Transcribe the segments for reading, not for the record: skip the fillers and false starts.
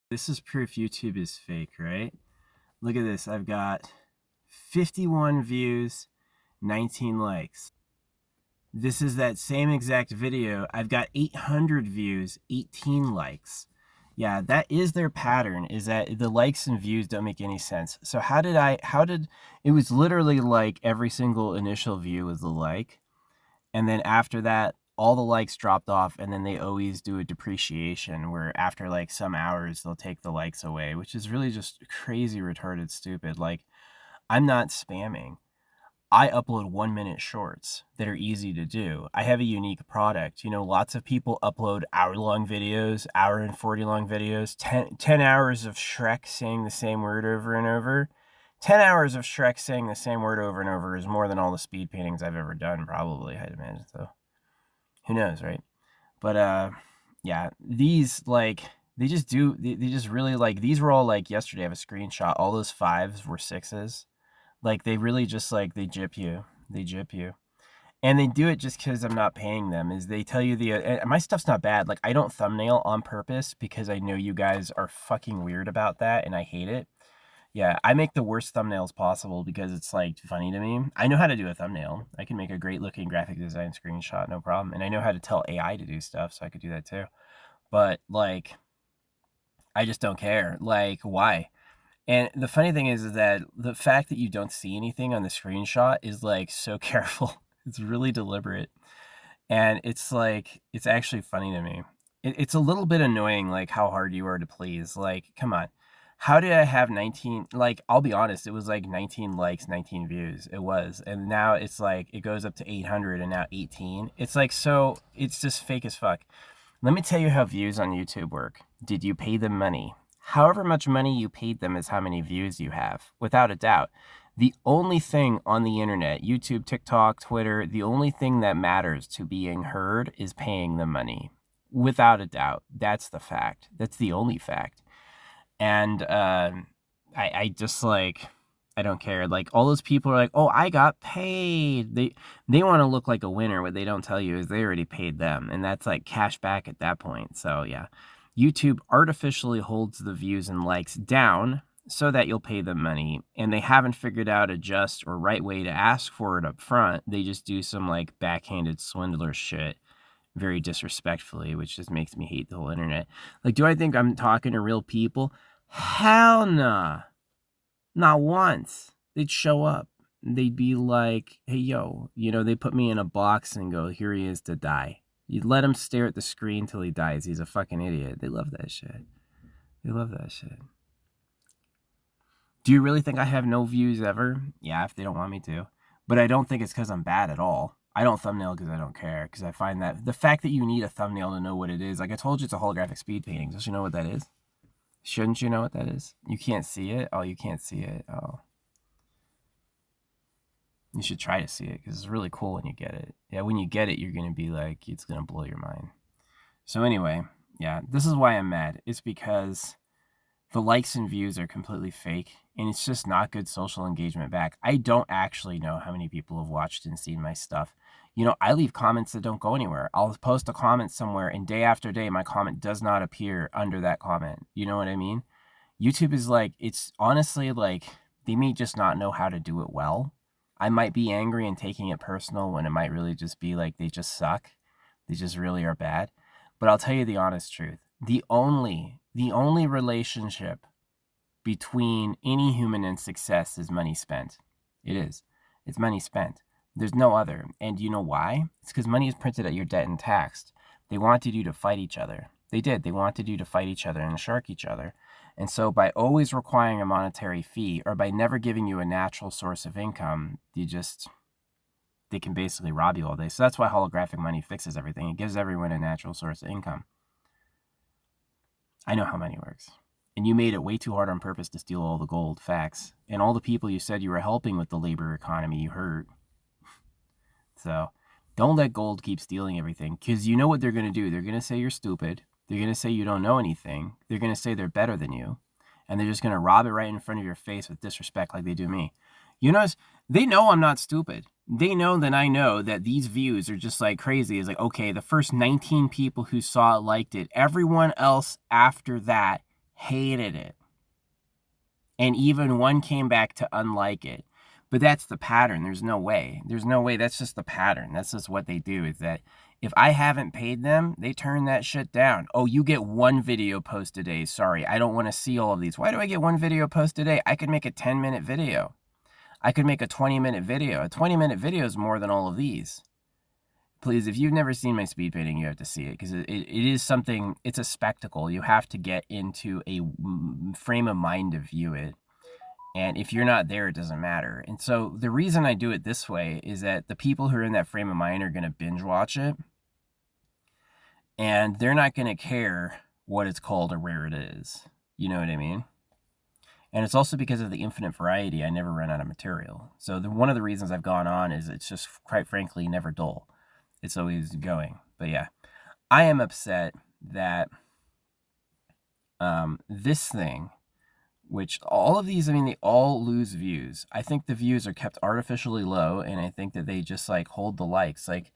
This is proof YouTube is fake, right? Look at this. I've got 51 views, 19 likes. This is that same exact video. I've got 800 views, 18 likes. Yeah, that is their pattern, is that the likes and views don't make any sense. So it was literally like every single initial view was a like. And then after that, all the likes dropped off, and then they always do a depreciation where after like some hours they'll take the likes away, which is really just crazy, retarded, stupid. Like, I'm not spamming. I upload 1 minute shorts that are easy to do. I have a unique product. Lots of people upload hour-long videos, hour and 40 long videos, 10 hours of Shrek saying the same word over and over. 10 hours of Shrek saying the same word over and over is more than all the speed paintings I've ever done, probably, I'd imagine. So who knows, right? But yeah, these, like, they just really, like, these were all like yesterday. I have a screenshot. All those fives were sixes. Like, they really just, like, they gyp you. They gyp you. And they do it just because I'm not paying them. Is they tell you my stuff's not bad. Like, I don't thumbnail on purpose because I know you guys are fucking weird about that and I hate it. Yeah, I make the worst thumbnails possible because it's, like, funny to me. I know how to do a thumbnail. I can make a great looking graphic design screenshot, no problem. And I know how to tell AI to do stuff, so I could do that too. But, like, I just don't care. Like, why? And the funny thing is that the fact that you don't see anything on the screenshot is, like, so careful. It's really deliberate. And it's like, it's actually funny to me. It's a little bit annoying, like, how hard you are to please. Like, come on. How did I have 19? Like, I'll be honest, it was like 19 likes, 19 views. It was. And now it's like, it goes up to 800 and now 18. It's like, so it's just fake as fuck. Let me tell you how views on YouTube work. Did you pay them money? However much money you paid them is how many views you have, without a doubt. The only thing on the internet, YouTube, TikTok, Twitter, the only thing that matters to being heard is paying them money. Without a doubt. That's the fact. That's the only fact. And I just, like, I don't care. Like, all those people are like, oh, I got paid. They want to look like a winner. What they don't tell you is they already paid them. And that's like cash back at that point. So yeah, YouTube artificially holds the views and likes down so that you'll pay them money. And they haven't figured out a just or right way to ask for it up front. They just do some, like, backhanded swindler shit very disrespectfully, which just makes me hate the whole internet. Like, do I think I'm talking to real people? Hell nah. Not once. They'd show up. They'd be like, hey, yo, they put me in a box and go, here he is to die. You'd let him stare at the screen till he dies. He's a fucking idiot. They love that shit. They love that shit. Do you really think I have no views ever? Yeah, if they don't want me to. But I don't think it's because I'm bad at all. I don't thumbnail because I don't care, because I find that the fact that you need a thumbnail to know what it is, like I told you, it's a holographic speed painting. Don't you know what that is? Shouldn't you know what that is? You can't see it? Oh, you can't see it. Oh. You should try to see it because it's really cool when you get it. Yeah, when you get it, you're going to be like, it's going to blow your mind. So anyway, yeah, this is why I'm mad. It's because the likes and views are completely fake, and it's just not good social engagement back. I don't actually know how many people have watched and seen my stuff. I leave comments that don't go anywhere. I'll post a comment somewhere, and day after day, my comment does not appear under that comment. You know what I mean? YouTube is like, it's honestly like, they may just not know how to do it well. I might be angry and taking it personal when it might really just be like, they just suck. They just really are bad. But I'll tell you the honest truth. The only relationship between any human and success is money spent. It is. It's money spent. There's no other. And you know why? It's because money is printed at your debt and taxed. They wanted you to fight each other. They did. They wanted you to fight each other and shark each other. And so by always requiring a monetary fee, or by never giving you a natural source of income, they can basically rob you all day. So that's why holographic money fixes everything. It gives everyone a natural source of income. I know how money works. And you made it way too hard on purpose to steal all the gold. Facts. And all the people you said you were helping with the labor economy, you hurt. So don't let gold keep stealing everything, because you know what they're going to do. They're going to say you're stupid. They're going to say you don't know anything. They're going to say they're better than you. And they're just going to rob it right in front of your face with disrespect like they do me. They know I'm not stupid. They know that I know that these views are just like crazy. It's like, okay, the first 19 people who saw it liked it. Everyone else after that hated it. And even one came back to unlike it. But that's the pattern. There's no way. That's just the pattern. That's just what they do, is that if I haven't paid them, they turn that shit down. Oh, you get one video post a day. Sorry, I don't want to see all of these. Why do I get one video post a day? I could make a 10-minute video. I could make a 20-minute video. A 20-minute video is more than all of these. Please, if you've never seen my speed painting, you have to see it, because it is something, it's a spectacle. You have to get into a frame of mind to view it. And if you're not there, it doesn't matter. And so the reason I do it this way is that the people who are in that frame of mind are going to binge watch it. And they're not going to care what it's called or where it is. You know what I mean? And it's also because of the infinite variety, I never run out of material. So one of the reasons I've gone on is it's just, quite frankly, never dull. It's always going. But yeah, I am upset that this thing, which all of these, I mean, they all lose views. I think the views are kept artificially low, and I think that they just like hold the likes. Like,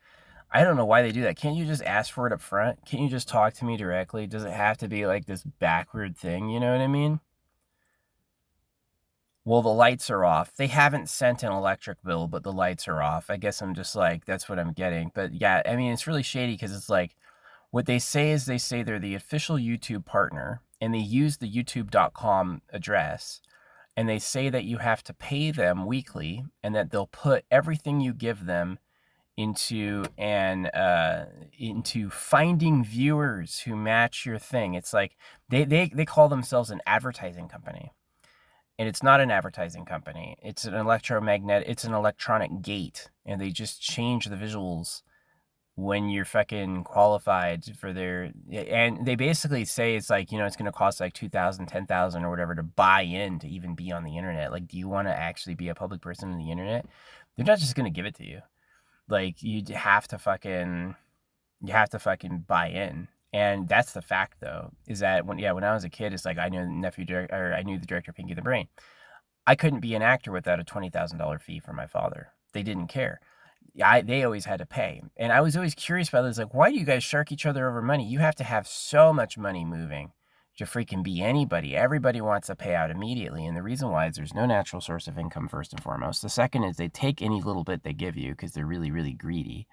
I don't know why they do that. Can't you just ask for it up front? Can't you just talk to me directly? Does it have to be like this backward thing? You know what I mean? Well, the lights are off. They haven't sent an electric bill, but the lights are off. I guess I'm just like, that's what I'm getting. But yeah, I mean, it's really shady, because it's like, what they say is they say they're the official YouTube partner, and they use the youtube.com address, and they say that you have to pay them weekly, and that they'll put everything you give them into finding viewers who match your thing. It's like they call themselves an advertising company. And it's not an advertising company. It's an electronic gate, and they just change the visuals when you're fucking qualified for their, and they basically say it's like, it's going to cost like $2,000, $10,000 or whatever to buy in to even be on the internet. Like, do you want to actually be a public person on the internet? They're not just going to give it to you. Like, you have to fucking buy in. And that's the fact, though, is that when I was a kid, it's like I knew the director of Pinky the Brain. I couldn't be an actor without a $20,000 fee from my father. They didn't care. They always had to pay. And I was always curious about this, like, why do you guys shark each other over money? You have to have so much money moving to freaking be anybody. Everybody wants a payout immediately. And the reason why is there's no natural source of income, first and foremost. The second is they take any little bit they give you because they're really, really greedy.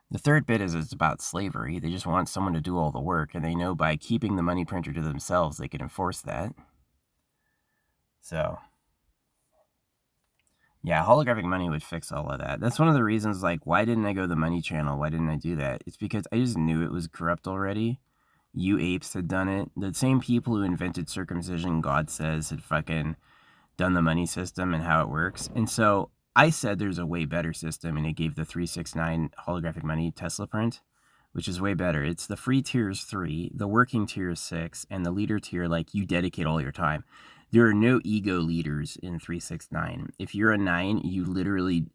The third bit is it's about slavery. They just want someone to do all the work, and they know by keeping the money printer to themselves, they can enforce that. So, yeah, holographic money would fix all of that. That's one of the reasons, like, why didn't I go the money channel? Why didn't I do that? It's because I just knew it was corrupt already. You apes had done it. The same people who invented circumcision, God says, had fucking done the money system and how it works. And so I said there's a way better system, and it gave the 369 holographic money Tesla print, which is way better. It's the free tier is 3, the working tier is 6, and the leader tier, like, you dedicate all your time. There are no ego leaders in 369. If you're a 9, you literally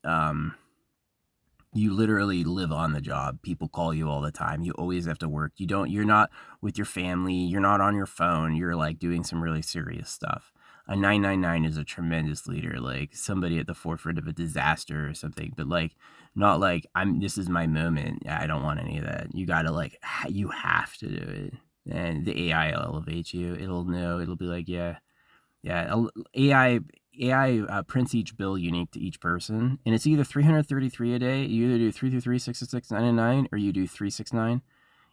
live on the job. People call you all the time. You always have to work. You're not with your family. You're not on your phone. You're like doing some really serious stuff. A 999 is a tremendous leader, like somebody at the forefront of a disaster or something, but like not like this is my moment. I don't want any of that. You gotta you have to do it. And the AI will elevate you. It'll know. It'll be like, yeah. AI prints each bill unique to each person, and it's either 333 a day. You either do 333, 666, 999, or you do 369.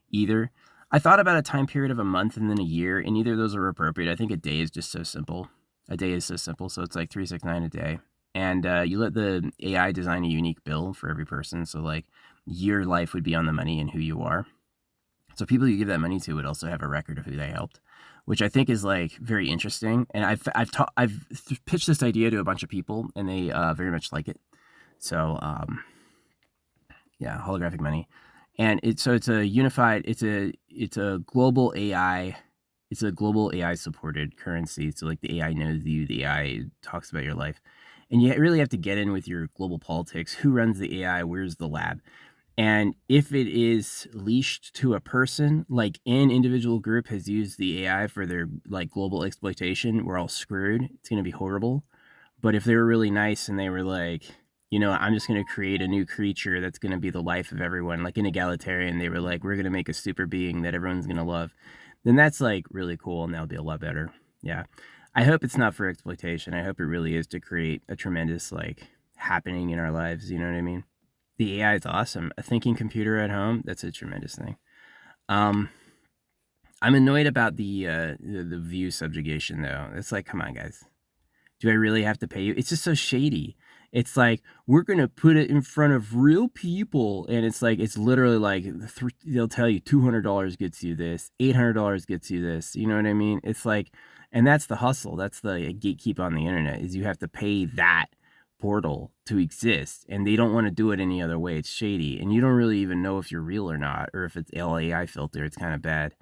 Either. I thought about a time period of a month and then a year, and neither of those are appropriate. I think a day is just so simple. A day is so simple, so it's like 369 a day. And you let the AI design a unique bill for every person, so like your life would be on the money and who you are. So people you give that money to would also have a record of who they helped, which I think is like very interesting. And I've pitched this idea to a bunch of people, and they very much like it. So yeah, holographic money. And it's a unified, it's a global AI, it's a global AI supported currency. So like the AI knows you, the AI talks about your life, and you really have to get in with your global politics. Who runs the AI? Where's the lab? And if it is leashed to a person, like an individual group has used the AI for their like global exploitation, we're all screwed. It's going to be horrible. But if they were really nice and they were like, I'm just going to create a new creature that's going to be the life of everyone, like an egalitarian, they were like, we're going to make a super being that everyone's going to love. then that's like really cool, and that'll be a lot better. Yeah. I hope it's not for exploitation. I hope it really is to create a tremendous like happening in our lives. You know what I mean? The AI is awesome. A thinking computer at home, that's a tremendous thing. Um, I'm annoyed about the view subjugation though. It's like, come on, guys. Do I really have to pay you? It's just so shady. It's like we're gonna put it in front of real people, and it's like it's literally like they'll tell you $200 gets you this, $800 gets you this. You know what I mean? It's like, and that's the hustle. That's the gatekeep on the internet is you have to pay that portal to exist, and they don't want to do it any other way. It's shady, and you don't really even know if you're real or not, or if it's AI filter. It's kind of bad.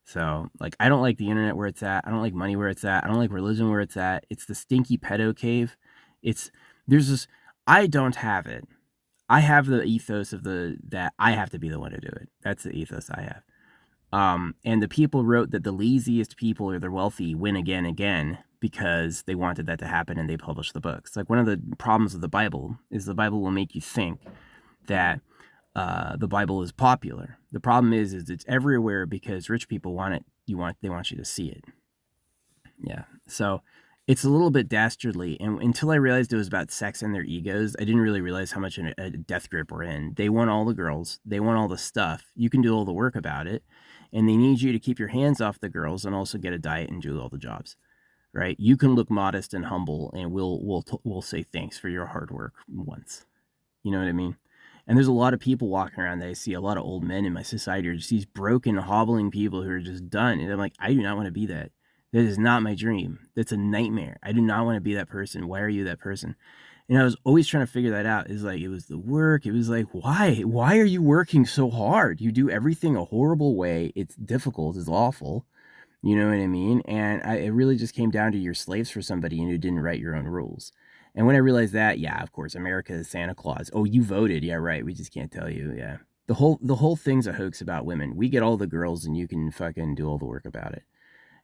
So, like, I don't like the internet where it's at. I don't like money where it's at. I don't like religion where it's at. It's the stinky pedo cave. It's, there's this, I don't have it. I have the ethos of that I have to be the one to do it. That's the ethos I have. And the people wrote that the laziest people or the wealthy win again and again because they wanted that to happen and they published the books. Like, one of the problems of the Bible is the Bible will make you think that the Bible is popular. The problem is it's everywhere because rich people want it. They want you to see it. Yeah. So it's a little bit dastardly. And until I realized it was about sex and their egos, I didn't really realize how much a death grip we're in. They want all the girls. They want all the stuff. You can do all the work about it. And they need you to keep your hands off the girls and also get a diet and do all the jobs. Right? You can look modest and humble, and we'll say thanks for your hard work once. You know what I mean? And there's a lot of people walking around that I see, a lot of old men in my society are just these broken, hobbling people who are just done. And I'm like, I do not want to be that. That is not my dream. That's a nightmare. I do not want to be that person. Why are you that person? And I was always trying to figure that out. It's like, it was the work. It was like, why? Why are you working so hard? You do everything a horrible way. It's difficult. It's awful. You know what I mean? And it really just came down to you're slaves for somebody and you didn't write your own rules. And when I realized that, yeah, of course, America is Santa Claus. Oh, you voted. Yeah, right. We just can't tell you. Yeah. The whole thing's a hoax about women. We get all the girls and you can fucking do all the work about it.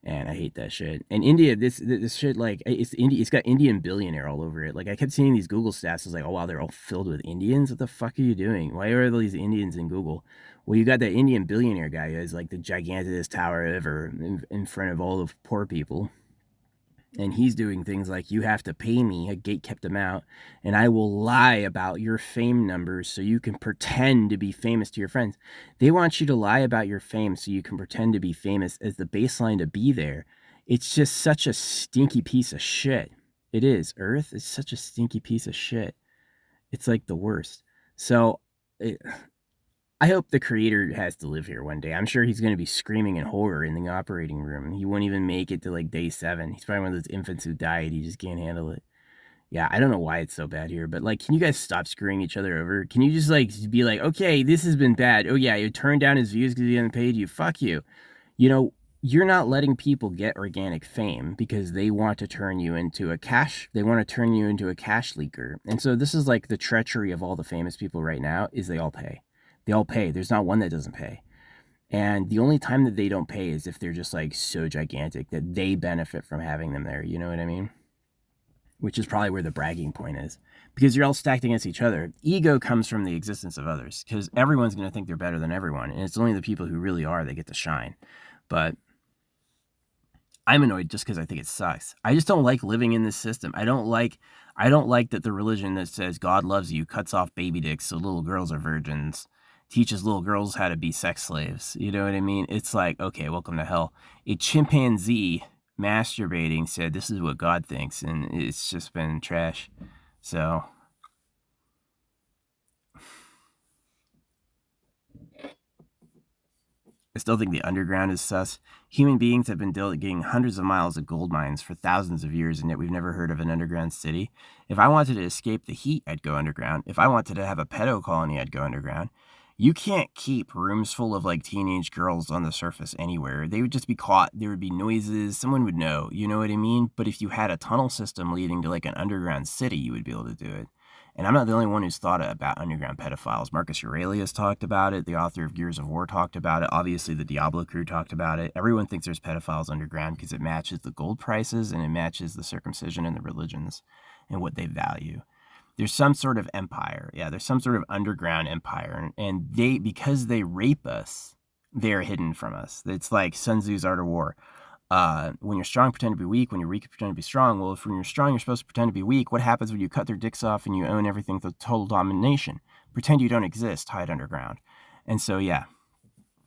And I hate that shit. And India, this shit, like, it's got Indian billionaire all over it. Like, I kept seeing these Google stats. It's like, oh wow, they're all filled with Indians. What the fuck are you doing? Why are all these Indians in Google? Well, you got that Indian billionaire guy who has like the gigantic tower ever in front of all the poor people. And he's doing things like, you have to pay me, a gate kept him out, and I will lie about your fame numbers so you can pretend to be famous to your friends. They want you to lie about your fame so you can pretend to be famous as the baseline to be there. It's just such a stinky piece of shit. It is. Earth is such a stinky piece of shit. It's like the worst. So I hope the creator has to live here one day. I'm sure he's going to be screaming in horror in the operating room. He won't even make it to like day 7. He's probably one of those infants who died. He just can't handle it. Yeah, I don't know why it's so bad here, but like, can you guys stop screwing each other over? Can you just like be like, okay, this has been bad. Oh yeah, you turned down his views because he hasn't paid you. Fuck you. You know, you're not letting people get organic fame because they want to turn you into a cash. They want to turn you into a cash leaker. And so this is like the treachery of all the famous people right now is they all pay. They all pay. There's not one that doesn't pay. And the only time that they don't pay is if they're just like so gigantic that they benefit from having them there. You know what I mean? Which is probably where the bragging point is. Because you're all stacked against each other. Ego comes from the existence of others. Because everyone's going to think they're better than everyone. And it's only the people who really are that get to shine. But I'm annoyed just because I think it sucks. I just don't like living in this system. I don't like that the religion that says God loves you cuts off baby dicks so little girls are virgins, teaches little girls how to be sex slaves. You know what I mean? It's like, okay, welcome to hell. A chimpanzee masturbating said this is what God thinks, and it's just been trash. So I still think the underground is sus. Human beings have been digging hundreds of miles of gold mines for thousands of years, and yet we've never heard of an underground city. If I wanted to escape the heat, I'd go underground. If I wanted to have a pedo colony, I'd go underground. You can't keep rooms full of like teenage girls on the surface anywhere. They would just be caught. There would be noises. Someone would know. You know what I mean? But if you had a tunnel system leading to like an underground city, you would be able to do it. And I'm not the only one who's thought about underground pedophiles. Marcus Aurelius talked about it. The author of Gears of War talked about it. Obviously, the Diablo crew talked about it. Everyone thinks there's pedophiles underground because it matches the gold prices and it matches the circumcision and the religions and what they value. There's some sort of empire. Yeah, there's some sort of underground empire. And they, because they rape us, they are hidden from us. It's like Sun Tzu's Art of War. When you're strong, pretend to be weak. When you're weak, pretend to be strong. Well, if when you're strong, you're supposed to pretend to be weak. What happens when you cut their dicks off and you own everything with total domination? Pretend you don't exist, hide underground. And so, yeah,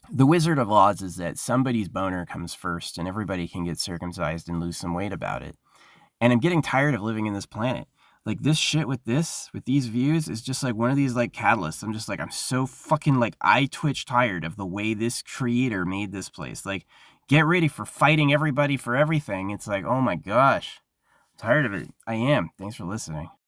the Wizard of Oz is that somebody's boner comes first and everybody can get circumcised and lose some weight about it. And I'm getting tired of living in this planet. Like this shit with these views is just like one of these like catalysts. I'm just like, I'm so fucking like eye twitch tired of the way this creator made this place. Like, get ready for fighting everybody for everything. It's like, oh my gosh, I'm tired of it. I am. Thanks for listening.